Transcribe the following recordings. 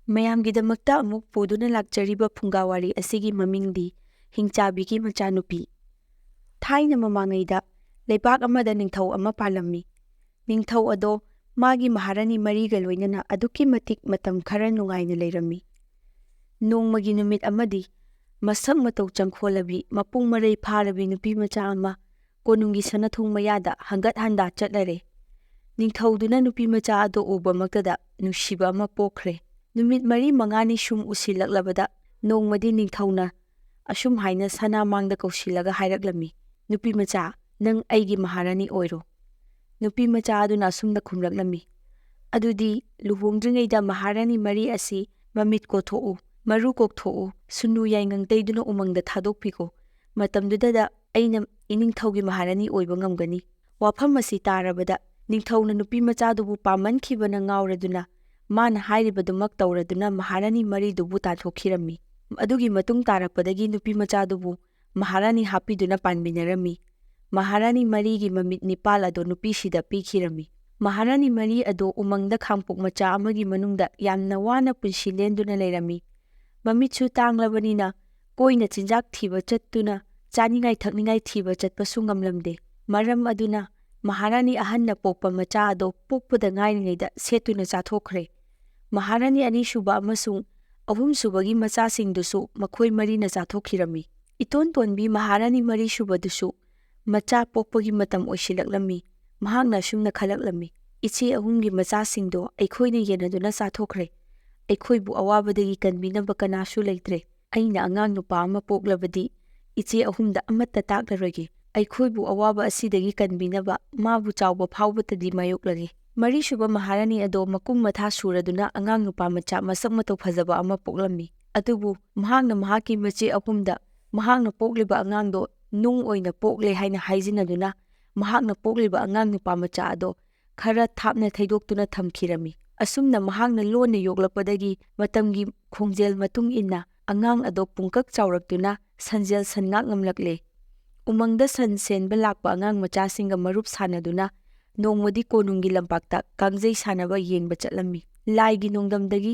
ꯃꯌꯥꯝꯒꯤꯗꯃꯛꯇ ꯑꯃꯨꯛ ꯄꯨꯗꯨꯅ ꯂꯥꯛꯆꯔꯤꯕ ꯐꯨꯡꯒꯥ ꯋꯥꯔꯤ ꯑꯁꯤꯒꯤ ꯃꯃꯤꯡꯗꯤ ꯍꯤꯡꯆꯥꯕꯤꯒꯤ ꯃꯆꯥꯅꯨꯄꯤ꯫ ꯊꯥꯏꯅ ꯃꯃꯥꯡꯉꯩꯗ ꯂꯩꯕꯥꯛ ꯑꯃꯗ ꯅꯤꯡꯊꯧ ꯑꯃ ꯄꯥꯜꯂꯝꯃꯤ꯫ ꯅꯤꯡꯊꯧ ꯑꯗꯣ ꯃꯥꯒꯤ ꯃꯍꯥꯔꯥꯅꯤ ꯃꯔꯤꯒ ꯂꯣꯏꯅꯅ ꯑꯗꯨꯛꯀꯤ ꯃꯇꯤꯛ ꯃꯇꯝ ꯈꯔ ꯅꯨꯡꯉꯥꯏꯅ ꯂꯩꯔꯝꯃꯤ꯫ ꯅꯣꯡꯃꯒꯤ ꯅꯨꯃꯤꯠ ꯑꯃꯗꯤ ꯃꯁꯛ ꯃꯇꯧ ꯆꯪꯈꯣꯜꯂꯕꯤ ꯃꯄꯨꯡ ꯃꯔꯩ ꯐꯥꯔꯕꯤ ꯅꯨꯄꯤ ꯃꯆꯥ ꯑꯃ ꯀꯣꯅꯨꯡꯒꯤ ꯁꯅꯊꯨꯡ ꯃꯌꯥꯗ ꯍꯪꯒꯠ ꯍꯟꯗꯥ ꯆꯠꯂꯔꯦ꯫ ꯅꯤꯡꯊꯧꯗꯨꯅ ꯅꯨꯄꯤ ꯃꯆꯥ ꯑꯗꯣ ꯎꯕꯃꯛꯇꯗ ꯅꯨꯡꯁꯤꯕ ꯑꯃ ꯄꯣꯛꯈ꯭ꯔꯦ꯫ ꯅꯨꯃꯤꯠ 4-5ꯅꯤ ꯁꯨꯝ ꯎꯁꯤꯜꯂꯛꯂꯕꯗ ꯅꯣꯡꯃꯗꯤ ꯅꯤꯡꯊꯧꯅ ꯑꯁꯨꯝ ꯍꯥꯏꯅ ꯁꯅꯥꯃꯥꯡꯗ ꯀꯧꯁꯤꯜꯂꯒ ꯍꯥꯏꯔꯛꯂꯝꯃꯤ, "ꯅꯨꯄꯤ ꯃꯆꯥ, ꯅꯪ ꯑꯩꯒꯤ ꯃꯍꯥꯔꯥꯅꯤ ꯑꯣꯏꯔꯣ"꯫ ꯅꯨꯄꯤ ꯃꯆꯥ ꯑꯗꯨꯅ ꯑꯁꯨꯝꯅ ꯈꯨꯝꯂꯛꯂꯝꯃꯤ, "ꯑꯗꯨꯗꯤ ꯂꯨꯍꯣꯡꯗ꯭ꯔꯤꯉꯩꯗ ꯃꯍꯥꯔꯥꯅꯤ ꯃꯔꯤ ꯑꯁꯤ ꯃꯃꯤꯠ ꯀꯣꯊꯣꯛꯎ, ꯃꯔꯨ ꯀꯣꯛꯊꯣꯛꯎ, ꯁꯨꯅꯨ ꯌꯥꯏꯉꯪ ꯇꯩꯗꯨꯅ ꯎꯃꯪꯗ ꯊꯥꯗꯣꯛꯄꯤꯈꯣ꯫ ꯃꯇꯝꯗꯨꯗ ꯑꯩꯅ ꯏꯅꯤꯡꯊꯧꯒꯤ ꯃꯍꯥꯔꯥꯅꯤ ꯑꯣꯏꯕ ꯉꯝꯒꯅꯤ"꯫ ꯋꯥꯐꯝ ꯑꯁꯤ ꯇꯥꯔꯕꯗ ꯅꯤꯡꯊꯧꯅ ꯅꯨꯄꯤ ꯃꯆꯥꯗꯨꯕꯨ ꯄꯥꯝꯃꯟꯈꯤꯕꯅ ꯉꯥꯎꯔꯗꯨꯅ ꯃꯥꯅ ꯍꯥꯏꯔꯤꯕꯗꯨꯃꯛ ꯇꯧꯔꯗꯨꯅ ꯃꯍꯥꯔꯥꯅꯤ ꯃꯔꯤꯗꯨꯕꯨ ꯇꯥꯟꯊꯣꯛꯈꯤꯔꯝꯃꯤ꯫ ꯑꯗꯨꯒꯤ ꯃꯇꯨꯡ ꯇꯥꯔꯛꯄꯗꯒꯤ ꯅꯨꯄꯤ ꯃꯆꯥꯗꯨꯕꯨ ꯃꯍꯥꯔꯥꯅꯤ ꯍꯥꯞꯄꯤꯗꯨꯅ ꯄꯥꯟꯃꯤꯟꯅꯔꯝꯃꯤ꯫ ꯃꯍꯥꯔꯥꯅꯤ ꯃꯔꯤꯒꯤ ꯃꯃꯤꯠ 9 ꯑꯗꯣ ꯅꯨꯄꯤꯁꯤꯗ ꯄꯤꯈꯤꯔꯝꯃꯤ꯫ ꯃꯍꯥꯔꯥꯅꯤ ꯃꯔꯤ ꯑꯗꯣ ꯎꯃꯪꯗ ꯈꯥꯡꯄꯣꯛ ꯃꯆꯥ ꯑꯃꯒꯤ ꯃꯅꯨꯡꯗ ꯌꯥꯝꯅ ꯋꯥꯅ ꯄꯨꯟꯁꯤ ꯂꯦꯟꯗꯨꯅ ꯂꯩꯔꯝꯃꯤ꯫ ꯃꯃꯤꯠꯁꯨ ꯇꯥꯡꯂꯕꯅꯤꯅ ꯀꯣꯏꯅ ꯆꯤꯟꯖꯥꯛ ꯊꯤꯕ ꯆꯠꯇꯨꯅ ꯆꯥꯅꯤꯡꯉꯥꯏ ꯊꯛꯅꯤꯡꯉꯥꯏ ꯊꯤꯕ ꯆꯠꯄꯁꯨ ꯉꯝꯂꯝꯗꯦ꯫ ꯃꯔꯝ ꯑꯗꯨꯅ ꯃꯍꯥꯔꯥꯅꯤ ꯑꯍꯟꯅ ꯄꯣꯛꯄ ꯃꯆꯥ ꯑꯗꯣ ꯄꯣꯛꯄꯗ ꯉꯥꯏꯔꯤꯉꯩꯗ ꯁꯦꯠꯇꯨꯅ ꯆꯥꯊꯣꯛꯈ꯭ꯔꯦ꯫ ꯃꯍꯥꯔꯥꯅꯤ ꯑꯅꯤꯁꯨꯕ ꯑꯃꯁꯨꯡ ꯑꯍꯨꯝꯁꯨꯕꯒꯤ ꯃꯆꯥꯁꯤꯡꯗꯨꯁꯨ ꯃꯈꯣꯏ ꯃꯔꯤꯅ ꯆꯥꯊꯣꯛꯈꯤꯔꯝꯃꯤ꯫ ꯏꯇꯣꯟ ꯇꯣꯟꯕꯤ ꯃꯍꯥꯔꯥꯅꯤ ꯃꯔꯤꯁꯨꯕꯗꯨꯁꯨ ꯃꯆꯥ ꯄꯣꯛꯄꯒꯤ ꯃꯇꯝ ꯑꯣꯏꯁꯤꯜꯂꯛꯂꯝꯃꯤ꯫ ꯃꯍꯥꯛꯅ ꯑꯁꯨꯝꯅ ꯈꯜꯂꯛꯂꯝꯃꯤ, "ꯏꯆꯦ ꯑꯍꯨꯝꯒꯤ ꯃꯆꯥꯁꯤꯡꯗꯣ ꯑꯩꯈꯣꯏꯅ ꯌꯦꯟꯅꯗꯨꯅ ꯆꯥꯊꯣꯛꯈ꯭ꯔꯦ꯫ ꯑꯩꯈꯣꯏꯕꯨ ꯑꯋꯥꯕꯗꯒꯤ ꯀꯟꯕꯤꯅꯕ ꯀꯅꯥꯁꯨ ꯂꯩꯇ꯭ꯔꯦ꯫ ꯑꯩꯅ ꯑꯉꯥꯡ ꯅꯨꯄꯥ ꯑꯃ ꯄꯣꯛꯂꯕꯗꯤ ꯏꯆꯦ ꯑꯍꯨꯝꯗ ꯑꯃꯠꯇ ꯇꯥꯛꯂꯔꯣꯏꯒꯦ꯫ ꯑꯩꯈꯣꯏꯕꯨ ꯑꯋꯥꯕ ꯑꯁꯤꯗꯒꯤ ꯀꯟꯕꯤꯅꯕ ꯃꯥꯕꯨ ꯆꯥꯎꯕ ꯐꯥꯎꯕꯇꯗꯤ ꯃꯥꯌꯣꯛꯂꯒꯦ"꯫ ꯃꯔꯤꯁꯨꯕ ꯃꯍꯥꯔꯥꯅꯤ ꯑꯗꯣ ꯃꯀꯨꯝ ꯃꯊꯥ ꯁꯨꯔꯗꯨꯅ ꯑꯉꯥꯡ ꯅꯨꯄꯥ ꯃꯆꯥ ꯃꯁꯛ ꯃꯇꯧ ꯐꯖꯕ ꯑꯃ ꯄꯣꯛꯂꯝꯃꯤ꯫ ꯑꯗꯨꯕꯨ ꯃꯍꯥꯛꯅ ꯃꯍꯥꯛꯀꯤ ꯃꯆꯦ ꯑꯍꯨꯝꯗ ꯃꯍꯥꯛꯅ ꯄꯣꯛꯂꯤꯕ ꯑꯉꯥꯡꯗꯣ ꯅꯨꯡ ꯑꯣꯏꯅ ꯄꯣꯛꯂꯦ ꯍꯥꯏꯅ ꯍꯥꯏꯖꯤꯟꯅꯗꯨꯅ ꯃꯍꯥꯛꯅ ꯄꯣꯛꯂꯤꯕ ꯑꯉꯥꯡ ꯅꯨꯄꯥ ꯃꯆꯥ ꯑꯗꯣ ꯈꯔ ꯊꯥꯞꯅ ꯊꯩꯗꯣꯛꯇꯨꯅ ꯊꯝꯈꯤꯔꯝꯃꯤ꯫ ꯑꯁꯨꯝꯅ ꯃꯍꯥꯛꯅ ꯂꯣꯟꯅ ꯌꯣꯛꯂꯛꯄꯗꯒꯤ ꯃꯇꯝꯒꯤ ꯈꯣꯡꯖꯦꯜ ꯃꯇꯨꯡ ꯏꯟꯅ ꯑꯉꯥꯡ ꯑꯗꯣ ꯄꯨꯡꯀꯛ ꯆꯥꯎꯔꯛꯇꯨꯅ ꯁꯟꯖꯦꯜ ꯁꯟꯉꯥꯛ ꯉꯝꯂꯛꯂꯦ꯫ ꯎꯃꯪꯗ ꯁꯟ ꯁꯦꯟꯕ ꯂꯥꯛꯄ ꯑꯉꯥꯡ ꯃꯆꯥꯁꯤꯡꯒ ꯃꯔꯨꯞ ꯁꯥꯟꯅꯗꯨꯅ ꯅꯣꯡꯃꯗꯤ ꯀꯣꯅꯨꯡꯒꯤ ꯂꯝꯄꯥꯛꯇ ꯀꯥꯡꯖꯩ ꯁꯥꯟꯅꯕ ꯌꯦꯡꯕ ꯆꯠꯂꯝꯃꯤ꯫ ꯂꯥꯏꯒꯤ ꯅꯣꯡꯗꯝꯗꯒꯤ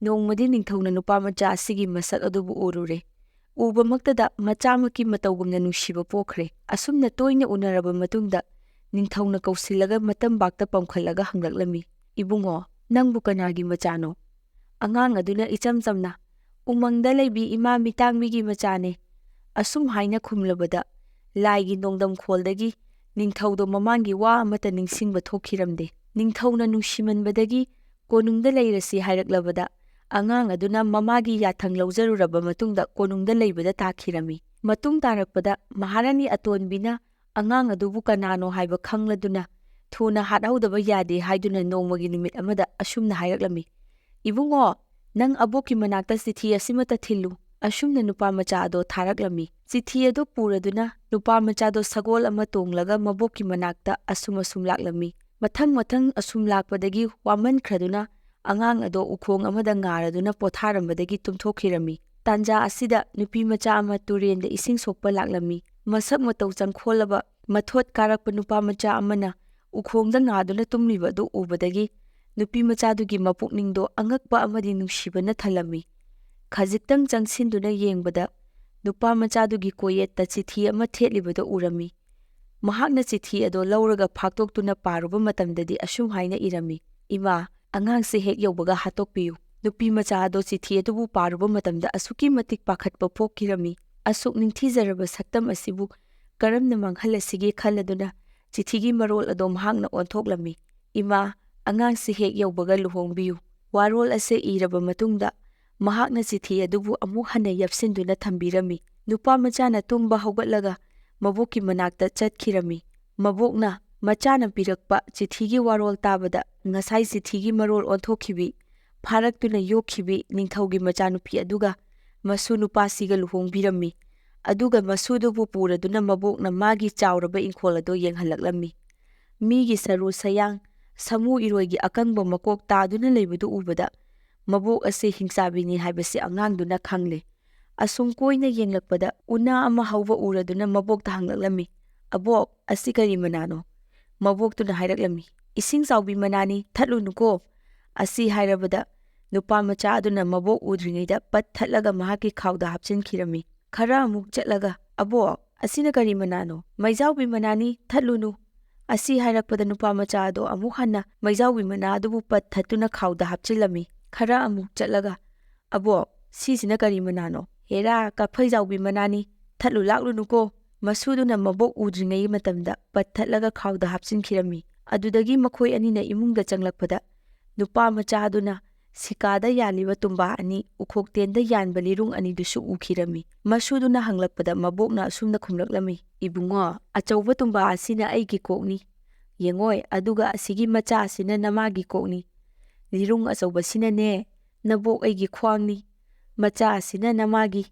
ꯅꯣꯡꯃꯗꯤ ꯅꯤꯡꯊꯧꯅ ꯅꯨꯄꯥ ꯃꯆꯥ ꯑꯁꯤꯒꯤ ꯃꯁꯛ ꯑꯗꯨꯕꯨ ꯎꯔꯨꯔꯦ꯫ ꯎꯕꯃꯛꯇꯗ ꯃꯆꯥꯃꯛꯀꯤ ꯃꯇꯧꯒꯨꯝꯅ ꯅꯨꯡꯁꯤꯕ ꯄꯣꯛꯈ꯭ꯔꯦ꯫ ꯑꯁꯨꯝꯅ ꯇꯣꯏꯅ ꯎꯅꯔꯕ ꯃꯇꯨꯡꯗ ꯅꯤꯡꯊꯧꯅ ꯀꯧꯁꯤꯜꯂꯒ ꯃꯇꯝꯕꯥꯛꯇ ꯄꯝꯈꯠꯂꯒ ꯍꯪꯂꯛꯂꯝꯃꯤ, "ꯏꯕꯨꯡꯉꯣ, ꯅꯪꯕꯨ ꯀꯅꯥꯒꯤ ꯃꯆꯥꯅꯣ"꯫ ꯑꯉꯥꯡ ꯑꯗꯨꯅ ꯏꯆꯝ ꯆꯝꯅ, "ꯎꯃꯪꯗ ꯂꯩꯕꯤ ꯏꯃꯥ ꯃꯤꯇꯥꯡꯕꯤꯒꯤ ꯃꯆꯥꯅꯦ"꯫ ꯑꯁꯨꯝ ꯍꯥꯏꯅ ꯈꯨꯝꯂꯕꯗ ꯂꯥꯏꯒꯤ ꯅꯣꯡꯗꯝꯈꯣꯜꯗꯒꯤ ꯅꯤꯡꯊꯧꯗꯣ ꯃꯃꯥꯡꯒꯤ ꯋꯥ ꯑꯃꯠꯇ ꯅꯤꯡꯁꯤꯡꯕ ꯊꯣꯛꯈꯤꯔꯝꯗꯦ꯫ ꯅꯤꯡꯊꯧꯅ ꯅꯨꯡꯁꯤꯃꯟꯕꯗꯒꯤ ꯀꯣꯅꯨꯡꯗ ꯂꯩꯔꯁꯤ ꯍꯥꯏꯔꯛꯂꯕꯗ ꯑꯉꯥꯡ ꯑꯗꯨꯅ ꯃꯃꯥꯒꯤ ꯌꯥꯊꯪ ꯂꯧꯖꯔꯨꯔꯕ ꯃꯇꯨꯡꯗ ꯀꯣꯅꯨꯡꯗ ꯂꯩꯕꯗ ꯇꯥꯈꯤꯔꯝꯃꯤ꯫ ꯃꯇꯨꯡ ꯇꯥꯔꯛꯄꯗ ꯃꯍꯥꯔꯥꯅꯤ ꯑꯇꯣꯟꯕꯤꯅ ꯑꯉꯥꯡ ꯑꯗꯨꯕꯨ ꯀꯅꯥꯅꯣ ꯍꯥꯏꯕ ꯈꯪꯂꯗꯨꯅ ꯊꯨꯅ ꯍꯥꯠꯍꯧꯗꯕ ꯌꯥꯗꯦ ꯍꯥꯏꯗꯨꯅ ꯅꯣꯡꯃꯒꯤ ꯅꯨꯃꯤꯠ ꯑꯃꯗ ꯑꯁꯨꯝꯅ ꯍꯥꯏꯔꯛꯂꯝꯃꯤ, "ꯏꯕꯨꯡꯉꯣ, ꯅꯪ ꯑꯕꯣꯛꯀꯤ ꯃꯅꯥꯛꯇ ꯆꯤꯊꯤ ꯑꯁꯤꯃꯇ ꯊꯤꯜꯂꯨ"꯫ ꯑꯁꯨꯝꯅ ꯅꯨꯄꯥ ꯃꯆꯥ ꯑꯗꯣ ꯊꯥꯔꯛꯂꯝꯃꯤ꯫ ꯆꯤꯊꯤ ꯑꯗꯨ ꯄꯨꯔꯗꯨꯅ ꯅꯨꯄꯥ ꯃꯆꯥꯗꯣ ꯁꯒꯣꯜ ꯑꯃ ꯇꯣꯡꯂꯒ ꯃꯕꯣꯛꯀꯤ ꯃꯅꯥꯛꯇ ꯑꯁꯨꯝ ꯂꯥꯛꯂꯝꯃꯤ꯫ ꯃꯊꯪ ꯑꯁꯨꯝ ꯂꯥꯛꯄꯗꯒꯤ ꯋꯥꯃꯟꯈ꯭ꯔꯗꯨꯅ ꯑꯉꯥꯡ ꯑꯗꯣ ꯎꯈꯣꯡ ꯑꯃꯗ ꯉꯥꯔꯗꯨꯅ ꯄꯣꯊꯥꯔꯝꯕꯗꯒꯤ ꯇꯨꯝꯊꯣꯛꯈꯤꯔꯝꯃꯤ꯫ ꯇꯥꯟꯖꯥ ꯑꯁꯤꯗ ꯅꯨꯄꯤ ꯃꯆꯥ ꯑꯃ ꯇꯨꯔꯦꯟꯗ ꯏꯁꯤꯡ ꯁꯣꯛꯄ ꯂꯥꯛꯂꯝꯃꯤ꯫ ꯃꯁꯛ ꯃꯇꯧ ꯆꯪꯈꯣꯜꯂꯕ ꯃꯊꯣꯠ ꯀꯥꯔꯛꯄ ꯅꯨꯄꯥ ꯃꯆꯥ ꯑꯃꯅ ꯎꯈꯣꯡꯗ ꯉꯥꯗꯨꯅ ꯇꯨꯝꯂꯤꯕ ꯑꯗꯨ ꯎꯕꯗꯒꯤ ꯅꯨꯄꯤ ꯃꯆꯥꯗꯨꯒꯤ ꯃꯄꯨꯛꯅꯤꯡꯗꯣ ꯑꯉꯛꯄ ꯑꯃꯗꯤ ꯅꯨꯡꯁꯤꯕꯅ ꯊꯜꯂꯝꯃꯤ꯫ ꯈꯖꯤꯛꯇꯪ ꯆꯪꯁꯤꯟꯗꯨꯅ ꯌꯦꯡꯕꯗ ꯅꯨꯄꯥ ꯃꯆꯥꯗꯨꯒꯤ ꯀꯣꯌꯦꯠꯇ ꯆꯤꯊꯤ ꯑꯃ ꯊꯦꯠꯂꯤꯕꯗꯣ ꯎꯔꯝꯃꯤ꯫ ꯃꯍꯥꯛꯅ ꯆꯤꯊꯤ ꯑꯗꯣ ꯂꯧꯔꯒ ꯐꯥꯛꯇꯣꯛꯇꯨꯅ ꯄꯥꯔꯨꯕ ꯃꯇꯝꯗꯗꯤ ꯑꯁꯨꯝ ꯍꯥꯏꯅ ꯏꯔꯝꯃꯤ, "ꯏꯃꯥ, ꯑꯉꯥꯡꯁꯦ ꯍꯦꯛ ꯌꯧꯕꯒ ꯍꯥꯠꯇꯣꯛꯄꯤꯌꯨ"꯫ ꯅꯨꯄꯤ ꯃꯆꯥ ꯑꯗꯣ ꯆꯤꯊꯤ ꯑꯗꯨꯕꯨ ꯄꯥꯔꯨꯕ ꯃꯇꯝꯗ ꯑꯁꯨꯛꯀꯤ ꯃꯇꯤꯛ ꯄꯥꯈꯠꯄ ꯄꯣꯛꯈꯤꯔꯝꯃꯤ꯫ ꯑꯁꯨꯛ ꯅꯤꯡꯊꯤꯖꯔꯕ ꯁꯛꯇꯝ ꯑꯁꯤꯕꯨ ꯀꯔꯝꯅ ꯃꯥꯡꯍꯜꯂꯁꯤꯒꯦ ꯈꯜꯂꯗꯨꯅ ꯆꯤꯊꯤꯒꯤ ꯃꯔꯣꯜ ꯑꯗꯣ ꯃꯍꯥꯛꯅ ꯑꯣꯟꯊꯣꯛꯂꯝꯃꯤ, "ꯏꯃꯥ, ꯑꯉꯥꯡꯁꯤ ꯍꯦꯛ ꯌꯧꯕꯒ ꯂꯨꯍꯣꯡꯕꯤꯌꯨ"꯫ ꯋꯥꯔꯣꯜ ꯑꯁꯤ ꯏꯔꯕ ꯃꯇꯨꯡꯗ ꯃꯍꯥꯛꯅ ꯆꯤꯊꯤ ꯑꯗꯨꯕꯨ ꯑꯃꯨꯛ ꯍꯟꯅ ꯌꯞꯁꯤꯟꯗꯨꯅ ꯊꯝꯕꯤꯔꯝꯃꯤ꯫ ꯅꯨꯄꯥ ꯃꯆꯥꯅ ꯇꯨꯝꯕ ꯍꯧꯒꯠꯂꯒ ꯃꯕꯣꯛꯀꯤ ꯃꯅꯥꯛꯇ ꯆꯠꯈꯤꯔꯝꯃꯤ꯫ ꯃꯕꯣꯛꯅ ꯃꯆꯥꯅ ꯄꯤꯔꯛꯄ ꯆꯤꯊꯤꯒꯤ ꯋꯥꯔꯣꯜ ꯇꯥꯕꯗ ꯉꯁꯥꯏ ꯆꯤꯊꯤꯒꯤ ꯃꯔꯣꯜ ꯑꯣꯟꯊꯣꯛꯈꯤꯕꯤ, ꯐꯥꯔꯛꯇꯨꯅ ꯌꯣꯛꯈꯤꯕꯤ ꯅꯤꯡꯊꯧꯒꯤ ꯃꯆꯥꯅꯨꯄꯤ ꯑꯗꯨꯒ ꯃꯁꯨ ꯅꯨꯄꯥꯁꯤꯒ ꯂꯨꯍꯣꯡꯕꯤꯔꯝꯃꯤ꯫ ꯑꯗꯨꯒ ꯃꯁꯨꯗꯨꯕꯨ ꯄꯨꯔꯗꯨꯅ ꯃꯕꯣꯛꯅ ꯃꯥꯒꯤ ꯆꯥꯎꯔꯕ ꯏꯪꯈꯣꯜ ꯑꯗꯨ ꯌꯦꯡꯍꯜꯂꯛꯂꯝꯃꯤ꯫ ꯃꯤꯒꯤ ꯁꯔꯨ ꯁꯌꯥꯡ, ꯁꯥꯃꯨ ꯏꯔꯣꯏꯒꯤ ꯑꯀꯪꯕ ꯃꯀꯣꯛ ꯇꯥꯗꯨꯅ ꯂꯩꯕꯗꯨ ꯎꯕꯗ ꯃꯕꯣꯛ ꯑꯁꯤ ꯍꯤꯡꯆꯥꯕꯤꯅꯤ ꯍꯥꯏꯕꯁꯤ ꯑꯉꯥꯡꯗꯨꯅ ꯈꯪꯂꯦ꯫ ꯑꯁꯨꯝ ꯀꯣꯏꯅ ꯌꯦꯡꯂꯛꯄꯗ ꯎꯅꯥ ꯑꯃ ꯍꯧꯕ ꯎꯔꯗꯨꯅ ꯃꯕꯣꯛꯇ ꯍꯪꯂꯛꯂꯝꯃꯤ, "ꯑꯕꯣꯛ, ꯑꯁꯤ ꯀꯔꯤ ꯃꯅꯥꯅꯣ"꯫ ꯃꯕꯣꯛꯇꯨꯅ ꯍꯥꯏꯔꯛꯂꯝꯃꯤ, "ꯏꯁꯤꯡ ꯆꯥꯎꯕꯤ ꯃꯅꯥꯅꯤ, ꯊꯠꯂꯨꯅꯨꯀꯣ"꯫ ꯑꯁꯤ ꯍꯥꯏꯔꯕꯗ ꯅꯨꯄꯥꯃꯆꯥ ꯑꯗꯨꯅ ꯃꯕꯣꯛ ꯎꯗ꯭ꯔꯤꯉꯩꯗ ꯄꯠ ꯊꯠꯂꯒ ꯃꯍꯥꯛꯀꯤ ꯈꯥꯎꯗ ꯍꯥꯞꯆꯤꯟꯈꯤꯔꯝꯃꯤ꯫ ꯈꯔ ꯑꯃꯨꯛ ꯆꯠꯂꯒ "ꯑꯕꯣꯛ, ꯑꯁꯤꯅ ꯀꯔꯤ ꯃꯅꯥꯅꯣ?" "ꯃꯩꯖꯥꯎꯕꯤ ꯃꯅꯥꯅꯤ, ꯊꯠꯂꯨꯅꯨ꯫" ꯑꯁꯤ ꯍꯥꯏꯔꯛꯄꯗ ꯅꯨꯄꯥꯃꯆꯥ ꯑꯗꯣ ꯑꯃꯨꯛ ꯍꯟꯅ ꯃꯩꯖꯥꯎꯕꯤ ꯃꯅꯥ ꯑꯗꯨꯕꯨ ꯄꯠ ꯊꯠꯇꯨꯅ ꯈꯥꯎꯗ ꯍꯥꯞꯆꯤꯜꯂꯝꯃꯤ꯫ ꯈꯔ ꯑꯃꯨꯛ ꯆꯠꯂꯒ "ꯑꯕꯣꯛ, ꯁꯤꯁꯤꯅ ꯀꯔꯤ ꯃꯅꯥꯅꯣ?" "ꯍꯦꯔꯥ, ꯀꯥꯐꯩꯖꯥꯎꯕꯤ ꯃꯅꯥꯅꯤ, ꯊꯠꯂꯨ ꯂꯥꯛꯂꯨꯅꯨꯀꯣ." ꯃꯁꯨꯗꯨꯅ ꯃꯕꯣꯛ ꯎꯗ꯭ꯔꯤꯉꯩ ꯃꯇꯝꯗ ꯄꯠ ꯊꯠꯂꯒ ꯈꯥꯎꯗ ꯍꯥꯞꯆꯤꯟꯈꯤꯔꯝꯃꯤ꯫ ꯑꯗꯨꯗꯒꯤ ꯃꯈꯣꯏ ꯑꯅꯤꯅ ꯏꯃꯨꯡꯗ ꯆꯪꯂꯛꯄꯗ ꯅꯨꯄꯥꯃꯆꯥ ꯑꯗꯨꯅ ꯁꯤꯀꯥꯗ ꯌꯥꯜꯂꯤꯕ ꯇꯨꯝꯕꯥ ꯑꯅꯤ, ꯎꯈꯣꯛꯇꯦꯟꯗ ꯌꯥꯟꯕ ꯂꯤꯔꯨꯡ ꯑꯅꯤꯗꯨꯁꯨ ꯎꯈꯤꯔꯝꯃꯤ꯫ ꯃꯁꯨꯗꯨꯅ ꯍꯪꯂꯛꯄꯗ ꯃꯕꯣꯛꯅ ꯑꯁꯨꯝꯅ ꯈꯨꯝꯂꯛꯂꯝꯃꯤ: "ꯏꯕꯨꯡꯉꯣ, ꯑꯆꯧꯕ ꯇꯨꯝꯕꯥ ꯑꯁꯤꯅ ꯑꯩꯒꯤ ꯀꯣꯛꯅꯤ ꯌꯦꯡꯉꯣꯏ, ꯑꯗꯨꯒ ꯑꯁꯤꯒꯤ ꯃꯆꯥ ꯑꯁꯤꯅ ꯅꯃꯥꯒꯤ ꯀꯣꯛꯅꯤ꯫ ꯂꯤꯔꯨꯡ ꯑꯆꯧꯕꯁꯤꯅꯅꯦ ꯅꯕꯣꯛ ꯑꯩꯒꯤ ꯈ꯭ꯋꯥꯡꯅꯤ, ꯃꯆꯥ ꯑꯁꯤꯅ ꯅꯃꯥꯒꯤ꯫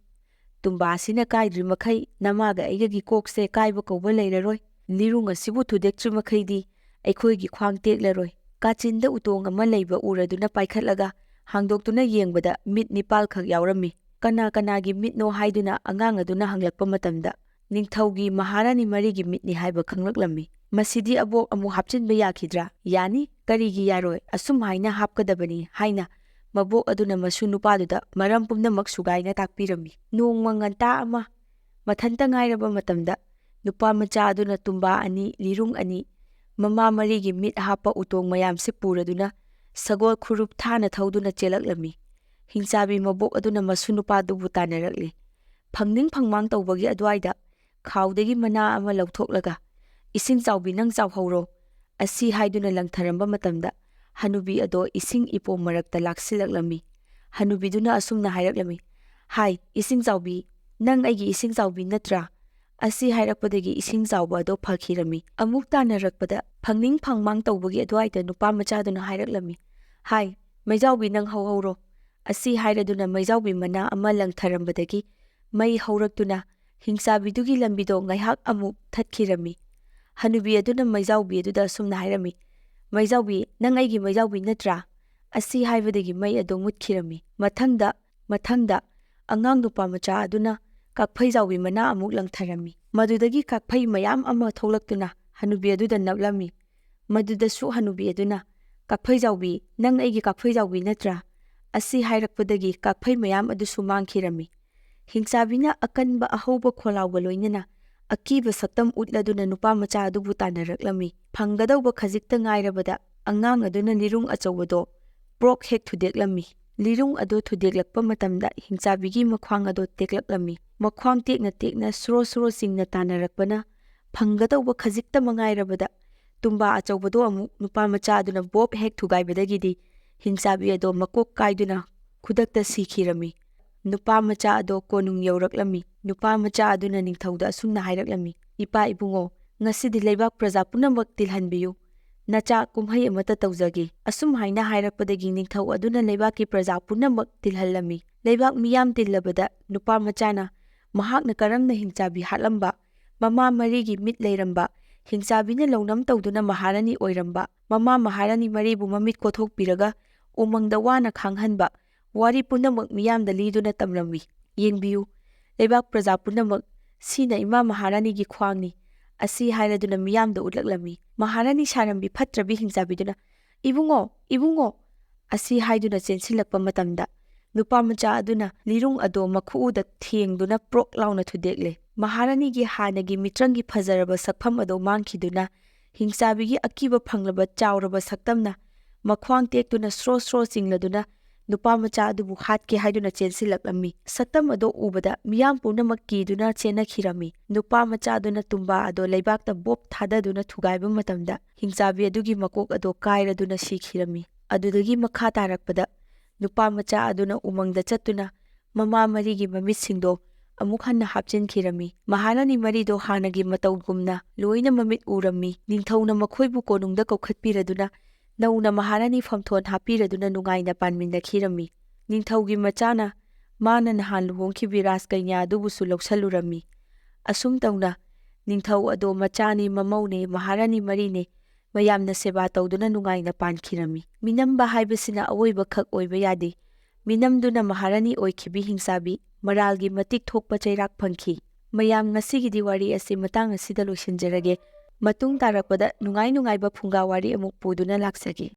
ꯇꯨꯝꯕꯥ ꯑꯁꯤꯅ ꯀꯥꯏꯗ꯭ꯔꯤꯃꯈꯩ ꯅꯃꯥꯒ ꯑꯩꯒꯒꯤ ꯀꯣꯛꯁꯦ ꯀꯥꯏꯕ ꯀꯧꯕ ꯂꯩꯔꯔꯣꯏ꯫ ꯂꯤꯔꯨꯡ ꯑꯁꯤꯕꯨ ꯊꯨꯗꯦꯛꯇ꯭ꯔꯤꯃꯈꯩꯗꯤ ꯑꯩꯈꯣꯏꯒꯤ ꯈ꯭ꯋꯥꯡ ꯇꯦꯛꯂꯔꯣꯏ." ꯀꯥꯆꯤꯟꯗ ꯎꯇꯣꯡ ꯑꯃ ꯂꯩꯕ ꯎꯔꯗꯨꯅ ꯄꯥꯏꯈꯠꯂꯒ ꯍꯥꯡꯗꯣꯛꯇꯨꯅ ꯌꯦꯡꯕꯗ ꯃꯤꯠ 9ꯈꯛ ꯌꯥꯎꯔꯝꯃꯤ꯫ "ꯀꯅꯥ ꯀꯅꯥꯒꯤ ꯃꯤꯠꯅꯣ?" ꯍꯥꯏꯗꯨꯅ ꯑꯉꯥꯡ ꯑꯗꯨꯅ ꯍꯪꯂꯛꯄ ꯃꯇꯝꯗ ꯅꯤꯡꯊꯧꯒꯤ ꯃꯍꯥꯔꯥꯅꯤ ꯃꯔꯤꯒꯤ ꯃꯤꯠꯅꯤ ꯍꯥꯏꯕ ꯈꯪꯂꯛꯂꯝꯃꯤ꯫ "ꯃꯁꯤꯗꯤ ꯑꯕꯣꯛ ꯑꯃꯨꯛ ꯍꯥꯞꯆꯤꯟꯕ ꯌꯥꯈꯤꯗ꯭ꯔꯥ?" "ꯌꯥꯅꯤ, ꯀꯔꯤꯒꯤ ꯌꯥꯔꯣꯏ, ꯑꯁꯨꯝ ꯍꯥꯏꯅ ꯍꯥꯞꯀꯗꯕꯅꯤ" ꯍꯥꯏꯅ ꯃꯕꯣꯛ ꯑꯗꯨꯅ ꯃꯁꯨ ꯅꯨꯄꯥꯗꯨꯗ ꯃꯔꯝ ꯄꯨꯝꯅꯃꯛ ꯁꯨꯒꯥꯏꯅ ꯇꯥꯛꯄꯤꯔꯝꯃꯤ꯫ ꯅꯣꯡꯃ ꯉꯟꯇꯥ ꯑꯃ ꯃꯊꯟꯇ ꯉꯥꯏꯔꯕ ꯃꯇꯝꯗ ꯅꯨꯄꯥꯃꯆꯥ ꯑꯗꯨꯅ ꯇꯨꯝꯕꯥ ꯑꯅꯤ, ꯂꯤꯔꯨꯡ ꯑꯅꯤ, ꯃꯃꯥ ꯃꯔꯤꯒꯤ ꯃꯤꯠ ꯍꯥꯞꯄ ꯎꯇꯣꯡ ꯃꯌꯥꯝꯁꯦ ꯄꯨꯔꯗꯨꯅ ꯁꯒꯣꯜ ꯈꯨꯔꯨꯞ ꯊꯥꯅ ꯊꯧꯗꯨꯅ ꯆꯦꯜꯂꯛꯂꯝꯃꯤ꯫ ꯍꯤꯡꯆꯥꯕꯤ ꯃꯕꯣꯛ ꯑꯗꯨꯅ ꯃꯁꯨ ꯅꯨꯄꯥꯗꯨꯕꯨ ꯇꯥꯟꯅꯔꯛꯂꯤ꯫ ꯐꯪꯅꯤꯡ ꯐꯪꯃꯥꯡ ꯇꯧꯕꯒꯤ ꯑꯗꯨꯋꯥꯏꯗ ꯈꯥꯎꯗꯒꯤ ꯃꯅꯥ ꯑꯃ ꯂꯧꯊꯣꯛꯂꯒ "ꯏꯁꯤꯡ ꯆꯥꯎꯕꯤ, ꯅꯪ ꯆꯥꯎꯍꯧꯔꯣ" ꯑꯁꯤ ꯍꯥꯏꯗꯨꯅ ꯂꯪꯊꯔꯝꯕ ꯃꯇꯝꯗ ꯍꯅꯨꯕꯤ ꯑꯗꯣ ꯏꯁꯤꯡ ꯏꯄꯣꯝ ꯃꯔꯛꯇ ꯂꯥꯛꯁꯤꯜꯂꯛꯂꯝꯃꯤ꯫ ꯍꯅꯨꯕꯤꯗꯨꯅ ꯑꯁꯨꯝꯅ ꯍꯥꯏꯔꯛꯂꯝꯃꯤ: "ꯍꯥꯏ, ꯏꯁꯤꯡ ꯆꯥꯎꯕꯤ, ꯅꯪ ꯑꯩꯒꯤ ꯏꯁꯤꯡ ꯆꯥꯎꯕꯤ ꯅꯠꯇ꯭ꯔꯥ?" ꯑꯁꯤ ꯍꯥꯏꯔꯛꯄꯗꯒꯤ ꯏꯁꯤꯡ ꯆꯥꯎꯕ ꯑꯗꯣ ꯐꯈꯤꯔꯝꯃꯤ꯫ ꯑꯃꯨꯛ ꯇꯥꯟꯅꯔꯛꯄꯗ ꯐꯪꯅꯤꯡ ꯐꯪꯃꯥꯡ ꯇꯧꯕꯒꯤ ꯑꯗꯨꯋꯥꯏꯗ ꯅꯨꯄꯥꯃꯆꯥꯗꯨꯅ ꯍꯥꯏꯔꯛꯂꯝꯃꯤ: "ꯍꯥꯏ, ꯃꯩꯖꯥꯎꯕꯤ, ꯅꯪ ꯍꯧꯍꯧꯔꯣ." ꯑꯁꯤ ꯍꯥꯏꯔꯗꯨꯅ ꯃꯩꯖꯥꯎꯕꯤ ꯃꯅꯥ ꯑꯃ ꯂꯪꯊꯔꯝꯕꯗꯒꯤ ꯃꯩ ꯍꯧꯔꯛꯇꯨꯅ ꯍꯤꯡꯆꯥꯕꯤꯗꯨꯒꯤ ꯂꯝꯕꯤꯗꯣ ꯉꯥꯏꯍꯥꯛ ꯑꯃꯨꯛ ꯊꯠꯈꯤꯔꯝꯃꯤ꯫ ꯍꯅꯨꯕꯤ ꯑꯗꯨꯅ ꯃꯩꯖꯥꯎꯕꯤ ꯑꯗꯨꯗ ꯑꯁꯨꯝꯅ ꯍꯥꯏꯔꯝꯃꯤ: "ꯃꯩꯖꯥꯎꯕꯤ, ꯅꯪ ꯑꯩꯒꯤ ꯃꯩꯖꯥꯎꯕꯤ ꯅꯠꯇ꯭ꯔꯥ?" ꯑꯁꯤ ꯍꯥꯏꯕꯗꯒꯤ ꯃꯩ ꯑꯗꯨ ꯃꯨꯠꯈꯤꯔꯝꯃꯤ꯫ ꯃꯊꯪꯗ ꯑꯉꯥꯡ ꯅꯨꯄꯥꯃꯆꯥ ꯑꯗꯨꯅ ꯀꯥꯛꯐꯩꯖꯥꯎꯕꯤ ꯃꯅꯥ ꯑꯃꯨꯛ ꯂꯪꯊꯔꯝꯃꯤ꯫ ꯃꯗꯨꯗꯒꯤ ꯀꯥꯛꯐꯩ ꯃꯌꯥꯝ ꯑꯃ ꯊꯣꯛꯂꯛꯇꯨꯅ ꯍꯅꯨꯕꯤ ꯑꯗꯨꯗ ꯅꯞꯂꯝꯃꯤ꯫ ꯃꯗꯨꯗꯁꯨ ꯍꯅꯨꯕꯤ ꯑꯗꯨꯅ "ꯀꯥꯛꯐꯩꯖꯥꯎꯕꯤ, ꯅꯪ ꯑꯩꯒꯤ ꯀꯥꯛꯐꯩꯖꯥꯎꯕꯤ ꯅꯠꯇ꯭ꯔꯥ?" ꯑꯁꯤ ꯍꯥꯏꯔꯛꯄꯗꯒꯤ ꯀꯥꯛꯐꯩ ꯃꯌꯥꯝ ꯑꯗꯨꯁꯨ ꯃꯥꯡꯈꯤꯔꯝꯃꯤ꯫ ꯍꯤꯡꯆꯥꯕꯤꯅ ꯑꯀꯟꯕ ꯑꯍꯧꯕ ꯈꯣꯜꯂꯥꯎꯒ ꯂꯣꯏꯅꯅ ꯑꯀꯤꯕ ꯁꯛꯇꯝ ꯎꯠꯂꯗꯨꯅ ꯅꯨꯄꯥꯃꯆꯥ ꯑꯗꯨꯕꯨ ꯇꯥꯟꯅꯔꯛꯂꯝꯃꯤ꯫ ꯐꯪꯒꯗꯧꯕ ꯈꯖꯤꯛꯇ ꯉꯥꯏꯔꯕꯗ ꯑꯉꯥꯡ ꯑꯗꯨꯅ ꯂꯤꯔꯨꯡ ꯑꯆꯧꯕꯗꯣ ꯄ꯭ꯔꯣꯛ ꯍꯦꯛ ꯊꯨꯗꯦꯛꯂꯝꯃꯤ꯫ ꯂꯤꯔꯨꯡ ꯑꯗꯨ ꯊꯨꯗꯦꯛꯂꯛꯄ ꯃꯇꯝꯗ ꯍꯤꯡꯆꯥꯕꯤꯒꯤ ꯃꯈ꯭ꯋꯥꯡ ꯑꯗꯣ ꯇꯦꯛꯂꯛꯂꯝꯃꯤ꯫ ꯃꯈ꯭ꯋꯥꯡ ꯇꯦꯛꯅ ꯇꯦꯛꯅ ꯁꯣꯔꯣ ꯁꯣꯔꯣ ꯆꯤꯡꯅ ꯇꯥꯟꯅꯔꯛꯄꯅ ꯐꯪꯒꯗꯧꯕ ꯈꯖꯤꯛꯇ ꯃꯉꯥꯏꯔꯕꯗ ꯇꯨꯝꯕꯥ ꯑꯆꯧꯕꯗꯣ ꯑꯃꯨꯛ ꯅꯨꯄꯥꯃꯆꯥ ꯑꯗꯨꯅ ꯕꯣꯞ ꯍꯦꯛ ꯊꯨꯒꯥꯏꯕꯗꯒꯤꯗꯤ ꯍꯤꯡꯆꯥꯕꯤ ꯑꯗꯣ ꯃꯀꯣꯛ ꯀꯥꯏꯗꯨꯅ ꯈꯨꯗꯛꯇ ꯁꯤꯈꯤꯔꯝꯃꯤ꯫ ꯅꯨꯄꯥꯃꯆꯥ ꯑꯗꯣ ꯀꯣꯅꯨꯡ ꯌꯧꯔꯛꯂꯝꯃꯤ꯫ ꯅꯨꯄꯥꯃꯆꯥ ꯑꯗꯨꯅ ꯅꯤꯡꯊꯧꯗ ꯑꯁꯨꯝꯅ ꯍꯥꯏꯔꯛꯂꯝꯃꯤ: "ꯏꯄꯥ ꯏꯕꯨꯡꯉꯣ, ꯉꯁꯤꯗꯤ ꯂꯩꯕꯥꯛ ꯄ꯭ꯔꯖꯥ ꯄꯨꯝꯅꯃꯛ ꯇꯤꯜꯍꯟꯕꯤꯌꯨ, ꯅꯆꯥ ꯀꯨꯝꯍꯩ ꯑꯃꯠꯇ ꯇꯧꯖꯒꯦ." ꯑꯁꯨꯝ ꯍꯥꯏꯅ ꯍꯥꯏꯔꯛꯄꯗꯒꯤ ꯅꯤꯡꯊꯧ ꯑꯗꯨꯅ ꯂꯩꯕꯥꯛꯀꯤ ꯄ꯭ꯔꯖꯥ ꯄꯨꯝꯅꯃꯛ ꯇꯤꯜꯍꯜꯂꯝꯃꯤ꯫ ꯂꯩꯕꯥꯛ ꯃꯤꯌꯥꯝ ꯇꯤꯜꯂꯕꯗ ꯅꯨꯄꯥꯃꯆꯥꯅ ꯃꯍꯥꯛꯅ ꯀꯔꯝꯅ ꯍꯤꯡꯆꯥꯕꯤ ꯍꯥꯠꯂꯝꯕ, ꯃꯃꯥ ꯃꯔꯤꯒꯤ ꯃꯤꯠ ꯂꯩꯔꯝꯕ, ꯍꯤꯡꯆꯥꯕꯤꯅ ꯂꯧꯅꯝ ꯇꯧꯗꯨꯅ ꯃꯍꯥꯔꯥꯅꯤ ꯑꯣꯏꯔꯝꯕ, ꯃꯃꯥ ꯃꯍꯥꯔꯥꯅꯤ ꯃꯔꯤꯕꯨ ꯃꯃꯤꯠ ꯀꯣꯊꯣꯛꯄꯤꯔꯒ ꯎꯃꯪꯗ ꯋꯥꯅ ꯈꯥꯡꯍꯟꯕ, ꯋꯥꯔꯤ ꯄꯨꯝꯅꯃꯛ ꯃꯤꯌꯥꯝꯗ ꯂꯤꯗꯨꯅ ꯇꯝꯂꯝꯃꯤ꯫ ꯌꯦꯡꯕꯤꯌꯨ, ꯂꯩꯕꯥꯛ ꯄ꯭ꯔꯖꯥ ꯄꯨꯝꯅꯃꯛ, ꯁꯤꯅ ꯏꯃꯥ ꯃꯍꯥꯔꯥꯅꯤꯒꯤ ꯈ꯭ꯋꯥꯡꯅꯤ꯫ ꯑꯁꯤ ꯍꯥꯏꯔꯗꯨꯅ ꯃꯤꯌꯥꯝꯗ ꯎꯠꯂꯛꯂꯝꯃꯤ꯫ ꯃꯍꯥꯔꯥꯅꯤ ꯁꯥꯔꯝꯕꯤ ꯐꯠꯇ꯭ꯔꯕꯤ ꯍꯤꯡꯆꯥꯕꯤꯗꯨꯅ "ꯏꯕꯨꯡꯉꯣ, ꯏꯕꯨꯡꯉꯣ" ꯑꯁꯤ ꯍꯥꯏꯗꯨꯅ ꯆꯦꯟꯁꯤꯜꯂꯛꯄ ꯃꯇꯝꯗ ꯅꯨꯄꯥꯃꯆꯥ ꯑꯗꯨꯅ ꯂꯤꯔꯨꯡ ꯑꯗꯣ ꯃꯈꯨꯎꯗ ꯊꯦꯡꯗꯨꯅ ꯄ꯭ꯔꯣꯛ ꯂꯥꯎꯅ ꯊꯨꯗꯦꯛꯂꯦ꯫ ꯃꯍꯥꯔꯥꯅꯤꯒꯤ ꯍꯥꯟꯅꯒꯤ ꯃꯤꯇ꯭ꯔꯪꯒꯤ ꯐꯖꯔꯕ ꯁꯛꯐꯝ ꯑꯗꯣ ꯃꯥꯡꯈꯤꯗꯨꯅ ꯍꯤꯡꯆꯥꯕꯤꯒꯤ ꯑꯀꯤꯕ ꯐꯪꯂꯕ ꯆꯥꯎꯔꯕ ꯁꯛꯇꯝꯅ ꯃꯈ꯭ꯋꯥꯡ ꯇꯦꯛꯇꯨꯅ ꯁ꯭ꯔꯣ ꯁ꯭ꯔꯣ ꯆꯤꯡꯂꯗꯨꯅ ꯅꯨꯄꯥꯃꯆꯥ ꯑꯗꯨꯕꯨ ꯍꯥꯠꯀꯦ ꯍꯥꯏꯗꯨꯅ ꯆꯦꯟꯁꯤꯜꯂꯛꯂꯝꯃꯤ꯫ ꯁꯛꯇꯝ ꯑꯗꯣ ꯎꯕꯗ ꯃꯤꯌꯥꯝ ꯄꯨꯝꯅꯃꯛ ꯀꯤꯗꯨꯅ ꯆꯦꯟꯅꯈꯤꯔꯝꯃꯤ꯫ ꯅꯨꯄꯥꯃꯆꯥ ꯑꯗꯨꯅ ꯇꯨꯝꯕꯥ ꯑꯗꯣ ꯂꯩꯕꯥꯛꯇ ꯕꯣꯞ ꯊꯥꯗꯗꯨꯅ ꯊꯨꯒꯥꯏꯕ ꯃꯇꯝꯗ ꯍꯤꯡꯆꯥꯕꯤ ꯑꯗꯨꯒꯤ ꯃꯀꯣꯛ ꯑꯗꯣ ꯀꯥꯏꯔꯗꯨꯅ ꯁꯤꯈꯤꯔꯝꯃꯤ꯫ ꯑꯗꯨꯗꯒꯤ ꯃꯈꯥ ꯇꯥꯔꯛꯄꯗ ꯅꯨꯄꯥꯃꯆꯥ ꯑꯗꯨꯅ ꯎꯃꯪꯗ ꯆꯠꯇꯨꯅ ꯃꯃꯥ ꯃꯔꯤꯒꯤ ꯃꯃꯤꯠꯁꯤꯡꯗꯣ ꯑꯃꯨꯛ ꯍꯟꯅ ꯍꯥꯞꯆꯤꯟꯈꯤꯔꯝꯃꯤ꯫ ꯃꯍꯥꯔꯥꯅꯤ ꯃꯔꯤꯗꯣ ꯍꯥꯟꯅꯒꯤ ꯃꯇꯧꯒꯨꯝꯅ ꯂꯣꯏꯅ ꯃꯃꯤꯠ ꯎꯔꯝꯃꯤ꯫ ꯅꯤꯡꯊꯧꯅ ꯃꯈꯣꯏꯕꯨ ꯀꯣꯅꯨꯡꯗ ꯀꯧꯈꯠꯄꯤꯔꯗꯨꯅ ꯅꯧꯅ ꯃꯍꯥꯔꯥꯅꯤ ꯐꯝꯊꯣꯟ ꯍꯥꯞꯄꯤꯔꯗꯨꯅ ꯅꯨꯡꯉꯥꯏꯅ ꯄꯥꯟꯃꯤꯟꯅꯈꯤꯔꯝꯃꯤ꯫ ꯅꯤꯡꯊꯧꯒꯤ ꯃꯆꯥꯅ ꯃꯥꯅ ꯅꯍꯥꯟ ꯂꯨꯍꯣꯡꯈꯤꯕꯤ ꯔꯥꯖꯀꯩꯅ꯭ꯌꯥ ꯑꯗꯨꯕꯨꯁꯨ ꯂꯧꯁꯜꯂꯨꯔꯝꯃꯤ꯫ ꯑꯁꯨꯝ ꯇꯧꯅ ꯅꯤꯡꯊꯧ ꯑꯗꯣ ꯃꯆꯥꯅꯤ, ꯃꯃꯧꯅꯦ, ꯃꯍꯥꯔꯥꯅꯤ ꯃꯔꯤꯅꯦ, ꯃꯌꯥꯝꯅ ꯁꯦꯕꯥ ꯇꯧꯗꯨꯅ ꯅꯨꯡꯉꯥꯏꯅ ꯄꯥꯟꯈꯤꯔꯝꯃꯤ꯫ ꯃꯤꯅꯝꯕ ꯍꯥꯏꯕꯁꯤꯅ ꯑꯋꯣꯏꯕ ꯈꯛ ꯑꯣꯏꯕ ꯌꯥꯗꯦ꯫ ꯃꯤꯅꯝꯗꯨꯅ ꯃꯍꯥꯔꯥꯅꯤ ꯑꯣꯏꯈꯤꯕꯤ ꯍꯤꯡꯆꯥꯕꯤ ꯃꯔꯥꯜꯒꯤ ꯃꯇꯤꯛ ꯊꯣꯛꯄ ꯆꯩꯔꯥꯛ ꯐꯪꯈꯤ꯫ ꯃꯌꯥꯝ, ꯉꯁꯤꯒꯤꯗꯤ ꯋꯥꯔꯤ ꯑꯁꯤ ꯃꯇꯥꯡ ꯑꯁꯤꯗ ꯂꯣꯏꯁꯤꯟꯖꯔꯒꯦ꯫ ꯃꯇꯨꯡ ꯇꯥꯔꯛꯄꯗ ꯅꯨꯡꯉꯥꯏ ꯅꯨꯡꯉꯥꯏꯕ ꯐꯨꯡꯒꯥ ꯋꯥꯔꯤ ꯑꯃꯨꯛ ꯄꯨꯗꯨꯅ ꯂꯥꯛꯆꯒꯦ꯫